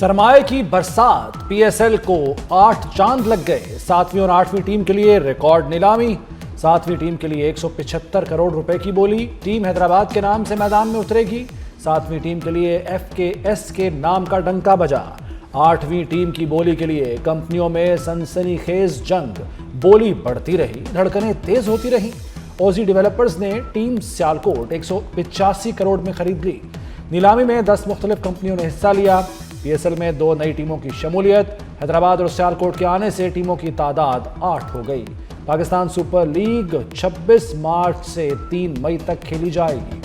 سرمائے کی برسات، P S L کو 8 چاند لگ گئے۔ 7ویں اور 8ویں ٹیم کے لیے ریکارڈ نیلامی۔ 7ویں ٹیم کے لیے 175 کروڑ روپے کی بولی۔ ٹیم حیدرآباد کے نام سے میدان میں اترے گی۔ 7ویں ٹیم کے لیے ایف کے ایس کے نام کا ڈنکا بجا۔ 8ویں ٹیم کی بولی کے لیے کمپنیوں میں سنسنی خیز جنگ، بولی بڑھتی رہی، دھڑکنیں تیز ہوتی رہیں۔ اوزی ڈیولپرز نے ٹیم سیالکوٹ 185 کروڑ میں خرید لی۔ نیلامی میں 10 مختلف کمپنیوں نے حصہ لیا۔ پی ایس ایل میں 2 نئی ٹیموں کی شمولیت۔ حیدرآباد اور سیالکوٹ کے آنے سے ٹیموں کی تعداد 8 ہو گئی۔ پاکستان سپر لیگ 26 مارچ سے 3 مئی تک کھیلی جائے گی۔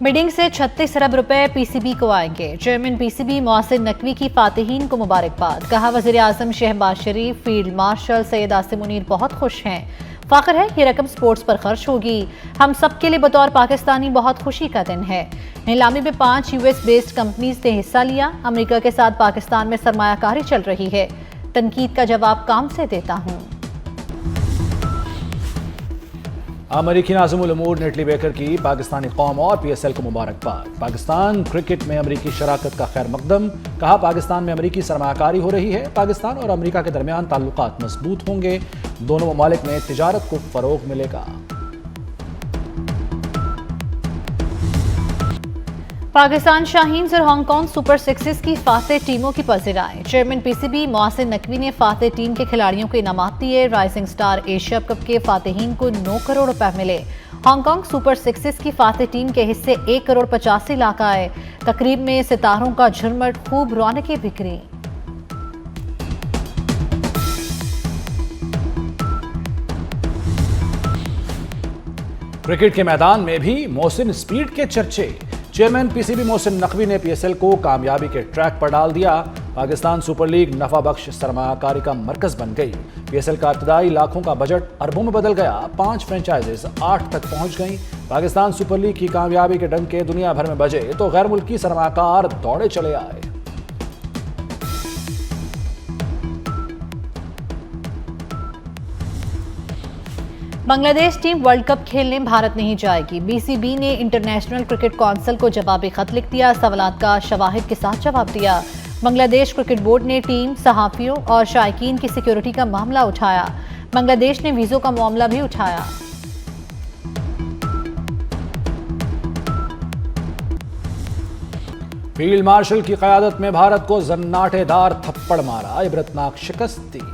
بڈنگ سے 36 ارب روپے پی سی بی کو آئیں گے۔ Chairman P C B Mohsin Naqvi کی فاتحین کو مبارکباد۔ کہا وزیر اعظم شہباز شریف، فیلڈ مارشل سید عاصم منیر بہت خوش ہیں۔ فخر ہے یہ رقم سپورٹس پر خرچ ہوگی۔ ہم سب کے لیے بطور پاکستانی بہت خوشی کا دن ہے۔ نیلامی میں 5 یو ایس بیسڈ کمپنیز نے حصہ لیا۔ امریکہ کے ساتھ پاکستان میں سرمایہ کاری چل رہی ہے۔ تنقید کا جواب کام سے دیتا ہوں۔ امریکی ناظم الامور نیٹلی بیکر کی پاکستانی قوم اور پی ایس ایل کو مبارکباد۔ پاکستان کرکٹ میں امریکی شراکت کا خیر مقدم۔ کہا پاکستان میں امریکی سرمایہ کاری ہو رہی ہے۔ پاکستان اور امریکہ کے درمیان تعلقات مضبوط ہوں گے۔ دونوں ممالک میں تجارت کو فروغ ملے گا۔ پاکستان شاہینز اور ہانگ کانگ سپر سکسز کی فاتح ٹیموں کی پذیرائی۔ Chairman P C B Mohsin Naqvi نے فاتح ٹیم کے کھلاڑیوں کو انعامات دیے۔ رائزنگ سٹار ایشیا کپ کے فاتحین کو 9 کروڑ روپے ملے۔ ہانگ کانگ سپر سکسز کی فاتح ٹیم کے حصے 1 کروڑ 85 لاکھ آئے۔ تقریب میں ستاروں کا جھرمٹ، خوب رونقیں بکھری۔ کرکٹ کے میدان میں بھی محسن اسپیڈ کے چرچے۔ Chairman P C B Mohsin Naqvi نے پی ایس ایل کو کامیابی کے ٹریک پر ڈال دیا۔ پاکستان سپر لیگ نفع بخش سرمایہ کاری کا مرکز بن گئی۔ پی ایس ایل کا ابتدائی لاکھوں کا بجٹ اربوں میں بدل گیا۔ 5 فرنچائزز 8 تک پہنچ گئیں۔ پاکستان سپر لیگ کی کامیابی کے ڈنکے دنیا بھر میں بجے تو غیر ملکی سرمایہ کار دوڑے چلے آئے۔ بنگلہ دیش ٹیم ورلڈ کپ کھیلنے بھارت نہیں جائے گی۔ بی سی بی نے انٹرنیشنل کرکٹ کونسل کو جوابی خط لکھ دیا۔ سوالات کا شواہد کے ساتھ جواب دیا۔ بنگلہ دیش کرکٹ بورڈ نے ٹیم، صحافیوں اور شائقین کی سیکیورٹی کا معاملہ اٹھایا۔ بنگلہ دیش نے ویزوں کا معاملہ بھی اٹھایا۔ فیلڈ مارشل کی قیادت میں بھارت کو زناٹے دار تھپڑ مارا، عبرتناک شکست دی۔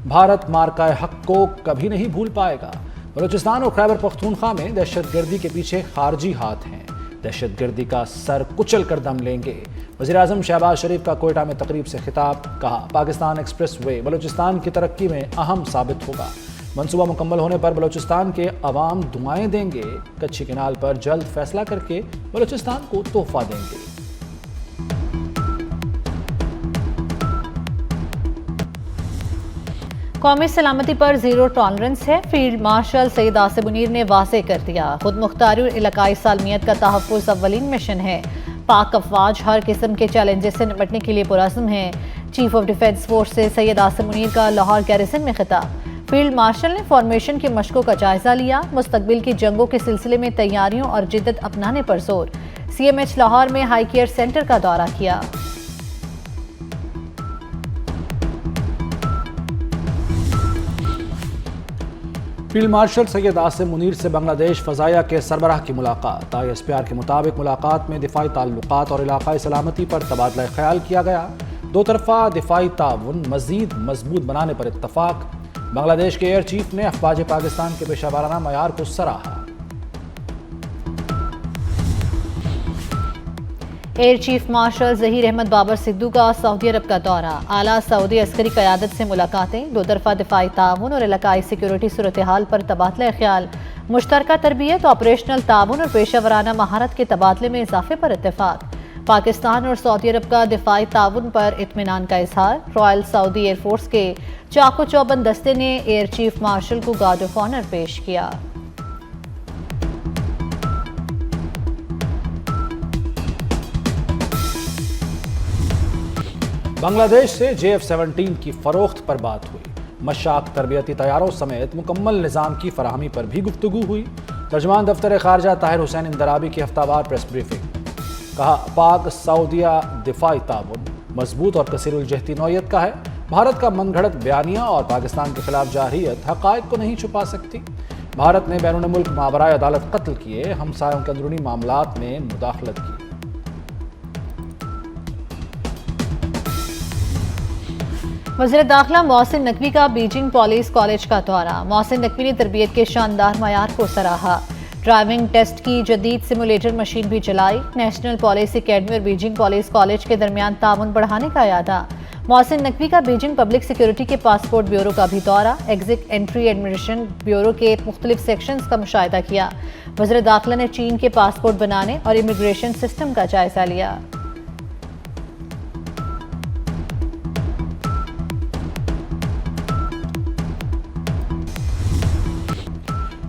بھارت مارکہ حق کو کبھی نہیں بھول پائے گا۔ بلوچستان اور خیبر پختونخوا میں دہشت گردی کے پیچھے خارجی ہاتھ ہیں۔ دہشت گردی کا سر کچل کر دم لیں گے۔ وزیر اعظم شہباز شریف کا کوئٹہ میں تقریب سے خطاب۔ کہا پاکستان ایکسپریس وے بلوچستان کی ترقی میں اہم ثابت ہوگا۔ منصوبہ مکمل ہونے پر بلوچستان کے عوام دعائیں دیں گے۔ کچھی کینال پر جلد فیصلہ کر کے بلوچستان کو تحفہ دیں گے۔ قومی سلامتی پر زیرو ٹالرنس ہے، فیلڈ مارشل سید عاصم منیر نے واضح کر دیا۔ خود مختاری اور علاقائی سالمیت کا تحفظ اولین مشن ہے۔ پاک افواج ہر قسم کے چیلنجز سے نمٹنے کے لیے پرعزم ہیں۔ Chief of defence forces Syed Asim Munir کا لاہور گیریزن میں خطاب۔ فیلڈ مارشل نے فارمیشن کی مشقوں کا جائزہ لیا۔ مستقبل کی جنگوں کے سلسلے میں تیاریوں اور جدت اپنانے پر زور۔ سی ایم ایچ لاہور میں ہائی کیئر سینٹر کا دورہ کیا۔ فیلڈ مارشل سید عاصم منیر سے بنگلہ دیش فضائیہ کے سربراہ کی ملاقات۔ آئی ایس پی آر کے مطابق ملاقات میں دفاعی تعلقات اور علاقائی سلامتی پر تبادلہ خیال کیا گیا۔ دو طرفہ دفاعی تعاون مزید مضبوط بنانے پر اتفاق۔ بنگلہ دیش کے ایئر چیف نے افواج پاکستان کے پیشہ ورانہ معیار کو سراہا۔ Air chief marshal Zaheer Ahmed Babar Sidhu کا سعودی عرب کا دورہ۔ اعلیٰ سعودی عسکری قیادت سے ملاقاتیں۔ دو طرفہ دفاعی تعاون اور علاقائی سیکیورٹی صورتحال پر تبادلہ خیال۔ مشترکہ تربیت، آپریشنل تعاون اور پیشہ ورانہ مہارت کے تبادلے میں اضافے پر اتفاق۔ پاکستان اور سعودی عرب کا دفاعی تعاون پر اطمینان کا اظہار۔ رائل سعودی ایئر فورس کے چاق و چوبند دستے نے ایئر چیف مارشل کو گارڈ آف آنر پیش کیا۔ بنگلہ دیش سے JF-17 کی فروخت پر بات ہوئی۔ مشاق تربیتی طیاروں سمیت مکمل نظام کی فراہمی پر بھی گفتگو ہوئی۔ ترجمان دفتر خارجہ طاہر حسین اندرابی کی ہفتہ وار پریس بریفنگ۔ کہا پاک سعودیہ دفاعی تعاون مضبوط اور کثیر الجہتی نوعیت کا ہے. بھارت کا من گھڑت بیانیہ اور پاکستان کے خلاف جارحیت حقائق کو نہیں چھپا سکتی. بھارت نے بیرون ملک مابرائے عدالت قتل کیے، ہمسایوں کے اندرونی معاملات میں مداخلت کی. وزیر داخلہ محسن نقوی کا بیجنگ پولیس کالج کا دورہ. محسن نقوی نے تربیت کے شاندار معیار کو سراہا. ڈرائیونگ ٹیسٹ کی جدید سیمولیٹر مشین بھی چلائی. نیشنل پولیس اکیڈمی اور بیجنگ پولیس کالج کے درمیان تعاون بڑھانے کا اعادہ. محسن نقوی کا بیجنگ پبلک سیکیورٹی کے پاسپورٹ بیورو کا بھی دورہ. ایگزٹ انٹری ایڈمنسٹریشن بیورو کے مختلف سیکشنز کا مشاہدہ کیا. وزیر داخلہ نے چین کے پاسپورٹ بنانے اور امیگریشن سسٹم کا جائزہ لیا.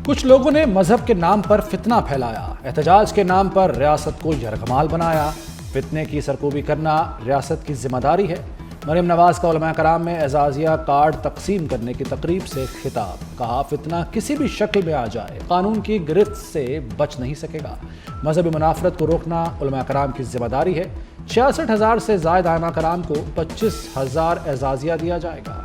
کچھ لوگوں نے مذہب کے نام پر فتنہ پھیلایا، احتجاج کے نام پر ریاست کو یرغمال بنایا. فتنے کی سرکوبی کرنا ریاست کی ذمہ داری ہے. مریم نواز کا علماء کرام میں اعزازیہ کارڈ تقسیم کرنے کی تقریب سے خطاب. کہا فتنہ کسی بھی شکل میں آ جائے قانون کی گرفت سے بچ نہیں سکے گا. مذہبی منافرت کو روکنا علماء کرام کی ذمہ داری ہے. 66,000 سے زائد علماء کرام کو 25,000 اعزازیہ دیا جائے گا.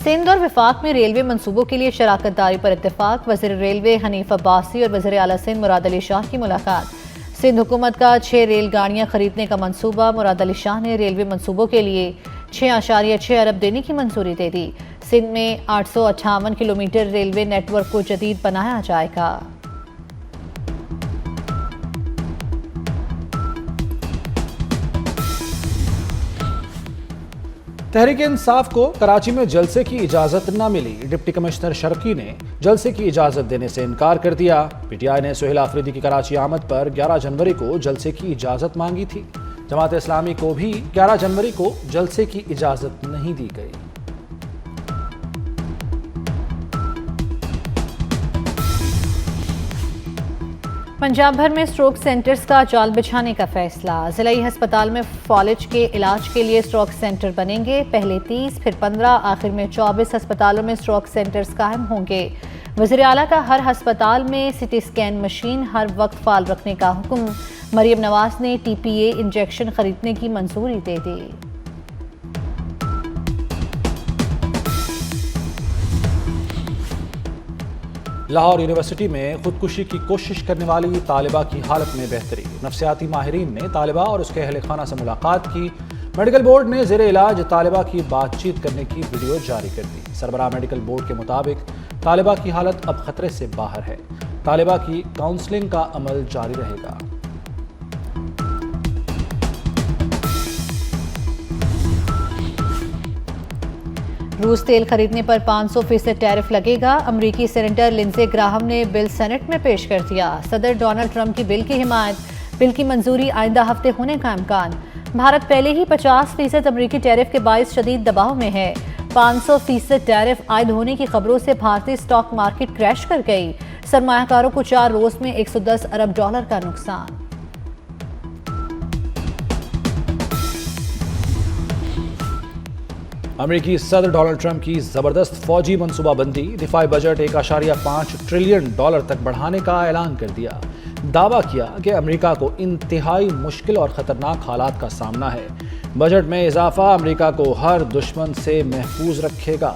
سندھ اور وفاق میں ریلوے منصوبوں کے لیے شراکت داری پر اتفاق. وزیر ریلوے حنیف عباسی اور وزیر اعلیٰ سندھ مراد علی شاہ کی ملاقات. سندھ حکومت کا 6 ریل گاڑیاں خریدنے کا منصوبہ. مراد علی شاہ نے ریلوے منصوبوں کے لیے 6.6 ارب دینے کی منظوری دے دی. سندھ میں 858 کلومیٹر ریلوے نیٹ ورک کو جدید بنایا جائے گا. تحریک انصاف کو کراچی میں جلسے کی اجازت نہ ملی. ڈپٹی کمشنر شرقی نے جلسے کی اجازت دینے سے انکار کر دیا. پی ٹی آئی نے سہیل آفریدی کی کراچی آمد پر 11 جنوری کو جلسے کی اجازت مانگی تھی. جماعت اسلامی کو بھی 11 جنوری کو جلسے کی اجازت نہیں دی گئی. پنجاب بھر میں اسٹروک سینٹرز کا جال بچھانے کا فیصلہ. ضلعی ہسپتال میں فالج کے علاج کے لیے اسٹروک سینٹر بنیں گے. پہلے 30 پھر 15 آخر میں 24 ہسپتالوں میں اسٹروک سینٹرز قائم ہوں گے. وزیر اعلیٰ کا ہر ہسپتال میں سی ٹی اسکین مشین ہر وقت فعال رکھنے کا حکم. مریم نواز نے ٹی پی اے انجیکشن خریدنے کی منظوری دے دی. لاہور یونیورسٹی میں خودکشی کی کوشش کرنے والی طالبہ کی حالت میں بہتری. نفسیاتی ماہرین نے طالبہ اور اس کے اہل خانہ سے ملاقات کی. میڈیکل بورڈ نے زیر علاج طالبہ کی بات چیت کرنے کی ویڈیو جاری کر دی. سربراہ میڈیکل بورڈ کے مطابق طالبہ کی حالت اب خطرے سے باہر ہے. طالبہ کی کاؤنسلنگ کا عمل جاری رہے گا. روس تیل خریدنے پر 500% ٹیرف لگے گا. امریکی سینیٹر لنزے گراہم نے بل سینٹ میں پیش کر دیا. صدر ڈونلڈ ٹرمپ کی بل کی حمایت. بل کی منظوری آئندہ ہفتے ہونے کا امکان. بھارت پہلے ہی 50% امریکی ٹیرف کے باعث شدید دباؤ میں ہے. 500% ٹیرف عائد ہونے کی خبروں سے بھارتی اسٹاک مارکیٹ کریش کر گئی. سرمایہ کاروں کو 4 روز میں $110 ارب کا نقصان. امریکی صدر ڈونلڈ ٹرمپ کی زبردست فوجی منصوبہ بندی. دفاعی بجٹ $1.5 ٹریلین تک بڑھانے کا اعلان کر دیا. دعویٰ کیا کہ امریکہ کو انتہائی مشکل اور خطرناک حالات کا سامنا ہے. بجٹ میں اضافہ امریکہ کو ہر دشمن سے محفوظ رکھے گا.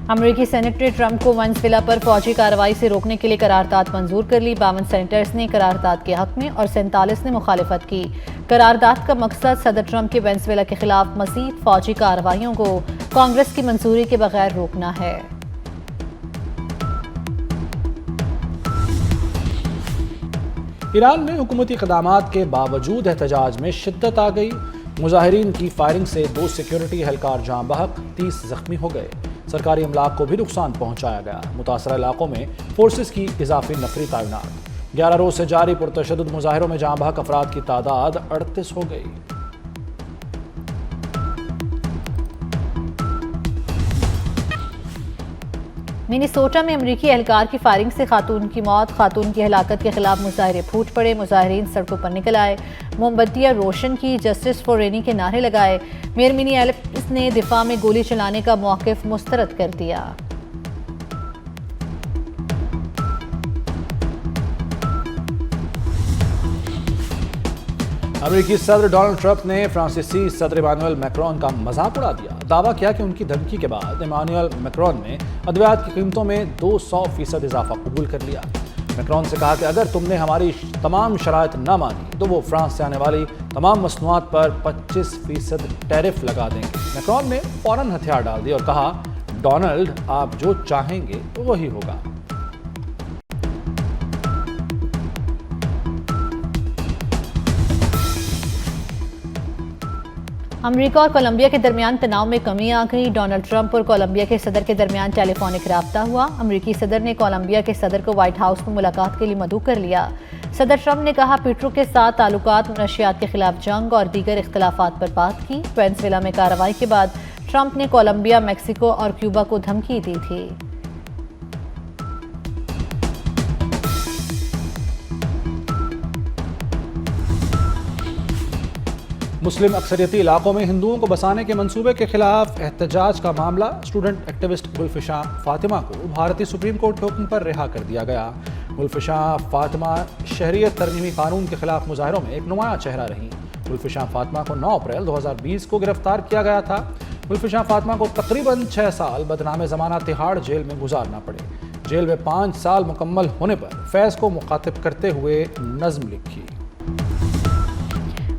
امریکی سینیٹ نے ٹرمپ کو وینزویلا پر فوجی کارروائی سے روکنے کے لیے قرارداد منظور کر لی. 52 سینیٹرز نے قرارداد کے حق میں اور 47 نے مخالفت کی. قرارداد کا مقصد صدر ٹرمپ کے وینزویلا کے خلاف مزید فوجی کارروائیوں کو کانگریس کی منظوری کے بغیر روکنا ہے. ایران میں حکومتی اقدامات کے باوجود احتجاج میں شدت آ گئی. مظاہرین کی فائرنگ سے 2 سیکیورٹی اہلکار جاں بحق، 30 زخمی ہو گئے. سرکاری املاک کو بھی نقصان پہنچایا گیا. متاثرہ علاقوں میں فورسز کی اضافی نفری تعینات. 11 روز سے جاری پرتشدد مظاہروں میں جاں بحق افراد کی تعداد 38 ہو گئی. منیسوٹا میں امریکی اہلکار کی فائرنگ سے خاتون کی موت. خاتون کی ہلاکت کے خلاف مظاہرے پھوٹ پڑے. مظاہرین سڑکوں پر نکل آئے، موم بتیاں روشن کی، جسٹس فار رینی کے نعرے لگائے. میئر منی ایلپس نے دفاع میں گولی چلانے کا موقف مسترد کر دیا. امریکی صدر ڈونلڈ ٹرمپ نے فرانسیسی صدر ایمانوئل میکرون کا مذاق اڑا دیا. دعویٰ کیا کہ ان کی دھمکی کے بعد ایمانوئل میکرون نے ادویات کی قیمتوں میں 200% اضافہ قبول کر لیا. میکرون سے کہا کہ اگر تم نے ہماری تمام شرائط نہ مانی تو وہ فرانس سے آنے والی تمام مصنوعات پر 25% ٹیرف لگا دیں گے. میکرون نے فوراً ہتھیار ڈال دیے اور کہا ڈونلڈ آپ جو چاہیں گے وہی ہوگا. امریکہ اور کولمبیا کے درمیان تناؤ میں کمی آ گئی. ڈونلڈ ٹرمپ اور کولمبیا کے صدر کے درمیان ٹیلی فونک رابطہ ہوا. امریکی صدر نے کولمبیا کے صدر کو وائٹ ہاؤس میں ملاقات کے لیے مدعو کر لیا. صدر ٹرمپ نے کہا پیٹرو کے ساتھ تعلقات، منشیات کے خلاف جنگ اور دیگر اختلافات پر بات کی. وینزویلا میں کارروائی کے بعد ٹرمپ نے کولمبیا، میکسیکو اور کیوبا کو دھمکی دی تھی. مسلم اکثریتی علاقوں میں ہندوؤں کو بسانے کے منصوبے کے خلاف احتجاج کا معاملہ. اسٹوڈنٹ ایکٹیوسٹ گلفشاں فاطمہ کو بھارتی سپریم کورٹ کے حکم پر رہا کر دیا گیا. گلفشاں فاطمہ شہریت ترمیمی قانون کے خلاف مظاہروں میں ایک نمایاں چہرہ رہی. گلفشاں فاطمہ کو 9 اپریل 2020 کو گرفتار کیا گیا تھا. گلفشاں فاطمہ کو تقریباً 6 سال بدنام زمانہ تہاڑ جیل میں گزارنا پڑے. جیل میں 5 سال مکمل ہونے پر فیض کو مخاطب کرتے ہوئے نظم لکھی.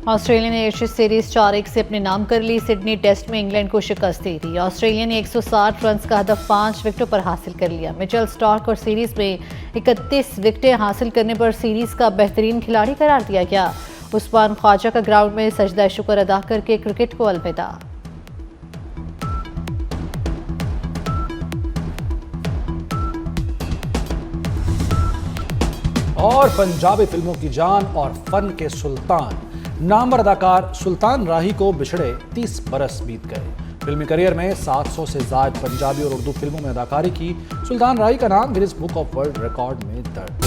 آسٹریلیا نے ایشز سیریز 4-1 سے اپنے نام کر لی. سڈنی ٹیسٹ میں انگلینڈ کو شکست دی تھی. آسٹریلیا نے 160 رنز کا ہدف 5 وکٹوں پر حاصل کر لیا. میچل سٹارک اور سیریز میں 31 وکٹیں حاصل کرنے پر سیریز کا بہترین کھلاڑی قرار دیا گیا. عثمان خواجہ کا گراؤنڈ میں سجدہ شکر ادا کر کے کرکٹ کو الوداع. اور پنجابی فلموں کی جان اور فن کے سلطان نامور اداکار سلطان راہی کو بچھڑے 30 برس بیت گئے. فلمی کیریئر میں 700 سے زائد پنجابی اور اردو فلموں میں اداکاری کی. سلطان راہی کا نام Guinness book of world record میں درج.